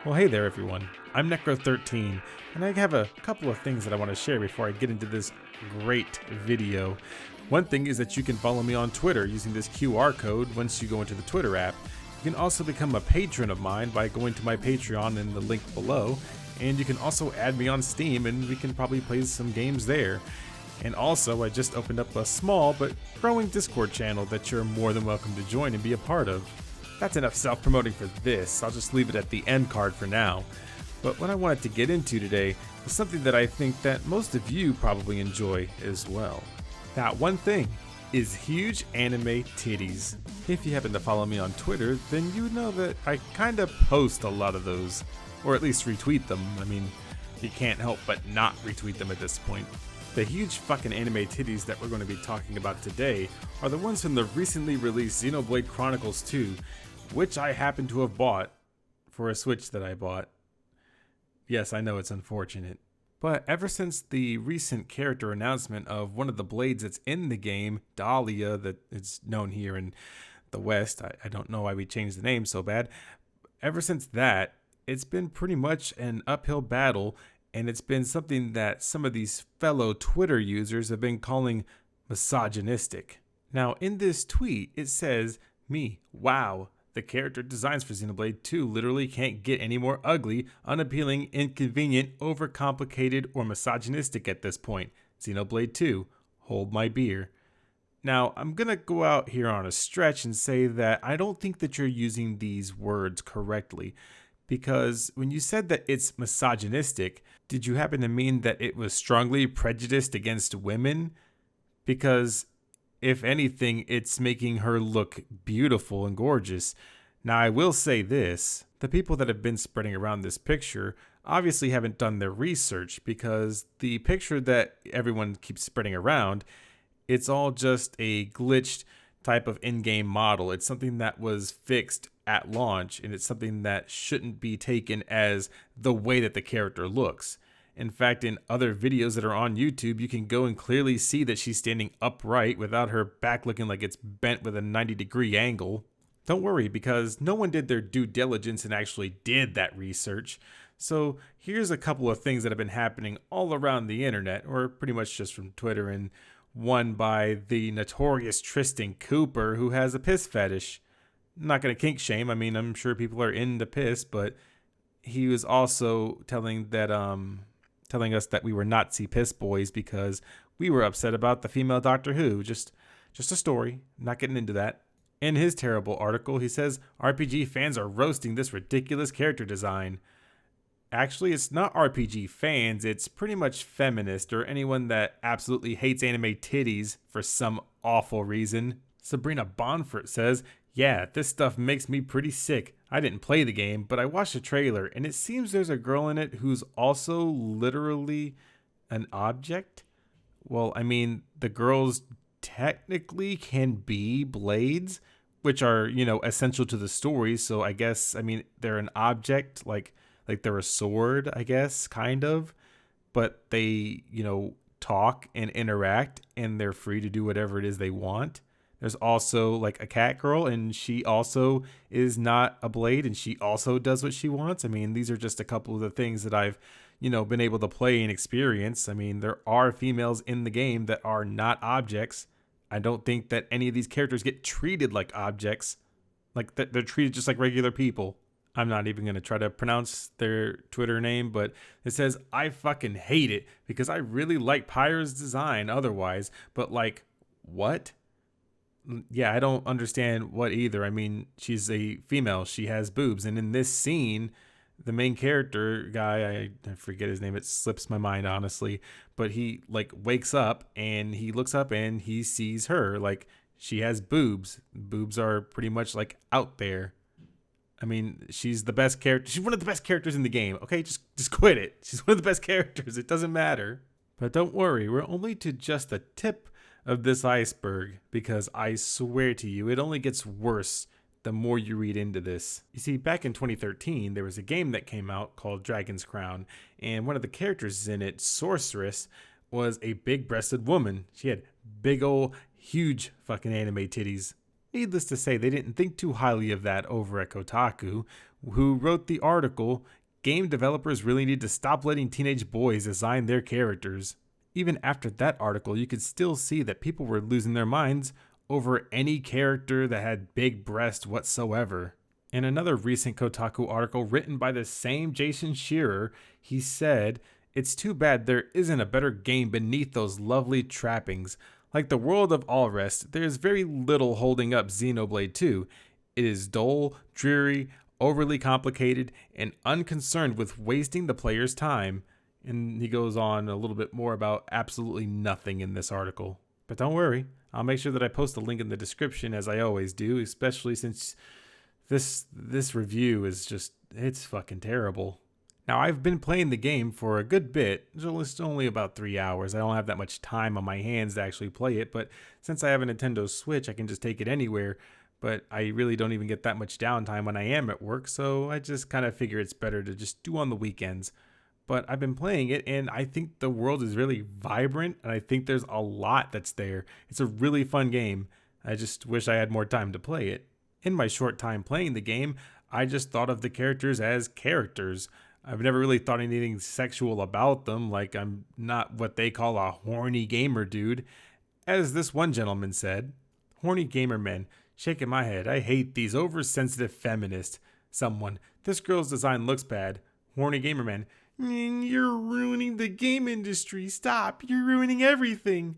Well, hey there everyone, I'm NECRO13, and I have a couple of things that I want to share before I get into this great video. One thing is that you can follow me on Twitter using this QR code once you go into the Twitter app. You can also become a patron of mine by going to my Patreon in the link below, and you can also add me on Steam and we can probably play some games there. And also, I just opened up a small but growing Discord channel that you're more than welcome to join and be a part of. That's enough self-promoting for this. I'll just leave it at the end card for now. But what I wanted to get into today is something that I think that most of you probably enjoy as well. That one thing is huge anime titties. If you happen to follow me on Twitter, then you know that I kinda post a lot of those, or at least retweet them. I mean, you can't help but not retweet them at this point. The huge fucking anime titties that we're going to be talking about today are the ones from the recently released Xenoblade Chronicles 2, which I happen to have bought for a Switch that I bought. Yes, I know it's unfortunate. But ever since the recent character announcement of one of the blades that's in the game, Dahlia, that is known here in the West, I don't know why we changed the name so bad. Ever since that, it's been pretty much an uphill battle, and it's been something that some of these fellow Twitter users have been calling misogynistic. Now, in this tweet, it says, wow, the character designs for Xenoblade 2 literally can't get any more ugly, unappealing, inconvenient, overcomplicated, or misogynistic at this point. Xenoblade 2, hold my beer. Now, I'm gonna go out here on a stretch and say that I don't think that you're using these words correctly. Because when you said that it's misogynistic, did you happen to mean that it was strongly prejudiced against women? Because if anything, it's making her look beautiful and gorgeous. Now, I will say this, the people that have been spreading around this picture obviously haven't done their research, because the picture that everyone keeps spreading around, it's all just a glitched type of in-game model. It's something that was fixed at launch, and it's something that shouldn't be taken as the way that the character looks. In fact, in other videos that are on YouTube, you can go and clearly see that she's standing upright without her back looking like it's bent with a 90-degree angle. Don't worry, because no one did their due diligence and actually did that research. So here's a couple of things that have been happening all around the internet, or pretty much just from Twitter, and one by the notorious Tristan Cooper, who has a piss fetish. I'm not going to kink shame. I mean, I'm sure people are into piss, but he was also telling us that we were Nazi piss boys because we were upset about the female Doctor Who. Just a story. I'm not getting into that. In his terrible article, he says RPG fans are roasting this ridiculous character design. Actually, it's not RPG fans. It's pretty much feminist or anyone that absolutely hates anime titties for some awful reason. Sabrina Bonfort says, yeah, this stuff makes me pretty sick. I didn't play the game, but I watched the trailer, and it seems there's a girl in it who's also literally an object. Well, I mean, the girls technically can be blades, which are, essential to the story. So I guess, they're an object, like they're a sword, I guess, kind of. But they, talk and interact, and they're free to do whatever it is they want. There's also like a cat girl, and she also is not a blade, and she also does what she wants. These are just a couple of the things that I've, been able to play and experience. There are females in the game that are not objects. I don't think that any of these characters get treated like objects. Like they're treated just like regular people. I'm not even going to try to pronounce their Twitter name, but it says, I fucking hate it because I really like Pyra's design otherwise, but like, what? Yeah, I don't understand what either. She's a female. She has boobs. And in this scene, the main character guy, I forget his name. It slips my mind, honestly. But he wakes up and he looks up and he sees her. She has boobs. Boobs are pretty much out there. She's the best character. She's one of the best characters in the game. Okay, just quit it. She's one of the best characters. It doesn't matter. But don't worry. We're only to just the tip of this iceberg, because I swear to you, it only gets worse the more you read into this. You see, back in 2013, there was a game that came out called Dragon's Crown, and one of the characters in it, Sorceress, was a big-breasted woman. She had big ol' huge fucking anime titties. Needless to say, they didn't think too highly of that over at Kotaku, who wrote the article, "Game developers really need to stop letting teenage boys design their characters." Even after that article, you could still see that people were losing their minds over any character that had big breasts whatsoever. In another recent Kotaku article written by the same Jason Shearer, he said, "It's too bad there isn't a better game beneath those lovely trappings. Like the world of Allrest, there's very little holding up Xenoblade 2. It is dull, dreary, overly complicated, and unconcerned with wasting the player's time." And he goes on a little bit more about absolutely nothing in this article. But don't worry, I'll make sure that I post a link in the description as I always do, especially since this review is just, it's fucking terrible. Now, I've been playing the game for a good bit. It's only about 3 hours. I don't have that much time on my hands to actually play it, but since I have a Nintendo Switch, I can just take it anywhere. But I really don't even get that much downtime when I am at work, so I just kind of figure it's better to just do on the weekends. But I've been playing it, and I think the world is really vibrant, and I think there's a lot that's there. It's a really fun game. I just wish I had more time to play it. In my short time playing the game, I just thought of the characters as characters. I've never really thought anything sexual about them, like I'm not what they call a horny gamer dude. As this one gentleman said, "Horny gamer men, shaking my head, I hate these oversensitive feminists." Someone, "This girl's design looks bad." Horny gamer man, "You're ruining the game industry. Stop, you're ruining everything."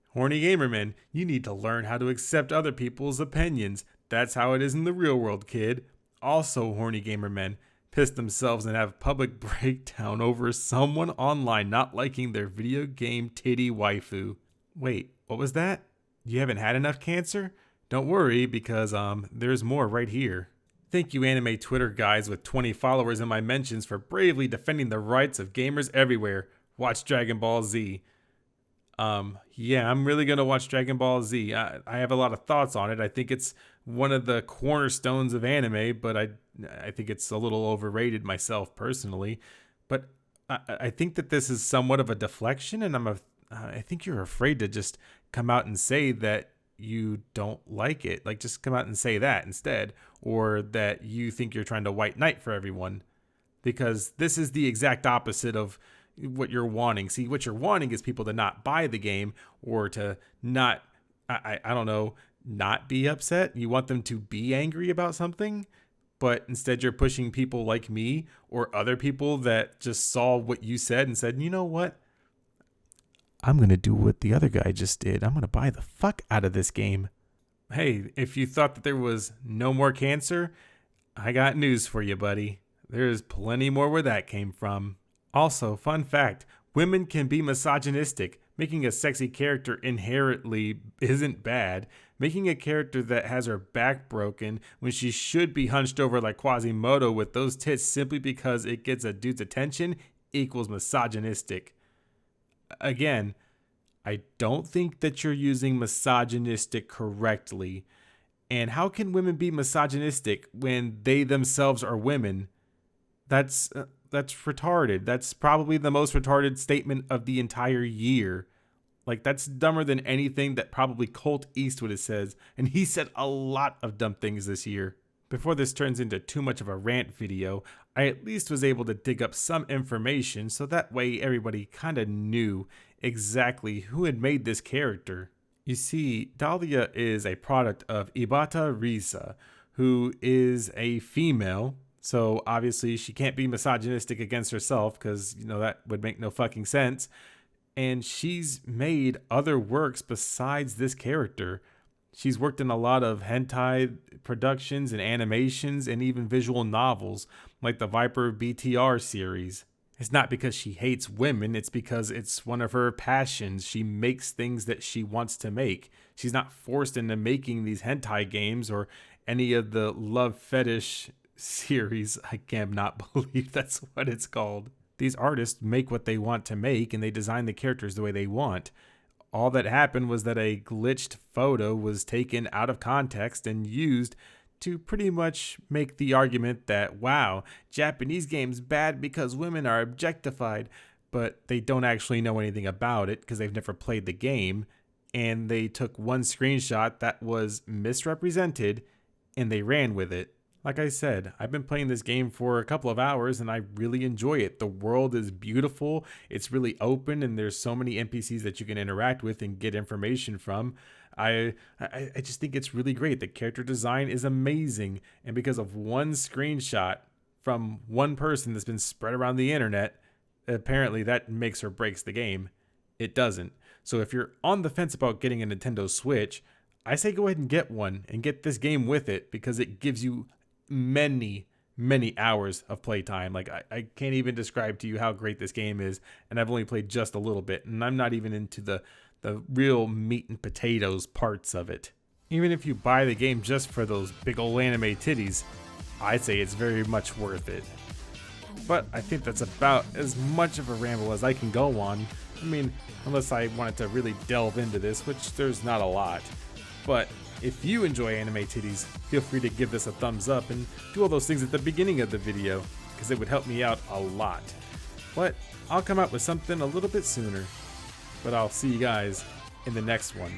Horny gamer man, "You need to learn how to accept other people's opinions. That's how it is in the real world, kid." Also horny gamer men, piss themselves and have public breakdown over someone online not liking their video game titty waifu. Wait, what was that? You haven't had enough cancer? Don't worry, because there's more right here. Thank you anime Twitter guys with 20 followers in my mentions for bravely defending the rights of gamers everywhere. Watch Dragon Ball Z. Yeah, I'm really gonna watch Dragon Ball Z. I have a lot of thoughts on it. I think it's one of the cornerstones of anime, but I think it's a little overrated myself personally. But I think that this is somewhat of a deflection, and I think you're afraid to just come out and say that you don't like it. Like, just come out and say that instead, or that you think you're trying to white knight for everyone, because this is the exact opposite of what you're wanting. See, what you're wanting is people to not buy the game, or to not, I don't know, not be upset. You want them to be angry about something, but instead you're pushing people like me or other people that just saw what you said and said, "You know what? I'm going to do what the other guy just did. I'm going to buy the fuck out of this game." Hey, if you thought that there was no more cancer, I got news for you, buddy. There's plenty more where that came from. Also, fun fact, women can be misogynistic. Making a sexy character inherently isn't bad. Making a character that has her back broken when she should be hunched over like Quasimodo with those tits simply because it gets a dude's attention equals misogynistic. Again, I don't think that you're using misogynistic correctly. And how can women be misogynistic when they themselves are women? That's retarded. That's probably the most retarded statement of the entire year. Like, that's dumber than anything that probably Colt Eastwood says, and he said a lot of dumb things this year. Before this turns into too much of a rant video, I at least was able to dig up some information so that way everybody kind of knew exactly who had made this character. You see, Dahlia is a product of Ibata Risa, who is a female, so obviously she can't be misogynistic against herself because, you know, that would make no fucking sense. And she's made other works besides this character. She's worked in a lot of hentai productions and animations and even visual novels, like the Viper BTR series. It's not because she hates women, it's because it's one of her passions. She makes things that she wants to make. She's not forced into making these hentai games or any of the love fetish series. I cannot believe that's what it's called. These artists make what they want to make, and they design the characters the way they want. All that happened was that a glitched photo was taken out of context and used to pretty much make the argument that, wow, Japanese games bad because women are objectified, but they don't actually know anything about it because they've never played the game, and they took one screenshot that was misrepresented and they ran with it. Like I said, I've been playing this game for a couple of hours and I really enjoy it. The world is beautiful, it's really open, and there's so many NPCs that you can interact with and get information from. I just think it's really great. The character design is amazing, and because of one screenshot from one person that's been spread around the internet, apparently that makes or breaks the game. It doesn't. So if you're on the fence about getting a Nintendo Switch, I say go ahead and get one and get this game with it, because it gives you many hours of playtime. Like I can't even describe to you how great this game is, and I've only played just a little bit, and I'm not even into the real meat and potatoes parts of it. Even if you buy the game just for those big old anime titties, I'd say it's very much worth it. But I think that's about as much of a ramble as I can go on. I mean, unless I wanted to really delve into this, which there's not a lot. But if you enjoy anime titties, feel free to give this a thumbs up and do all those things at the beginning of the video, because it would help me out a lot. But I'll come out with something a little bit sooner. But I'll see you guys in the next one.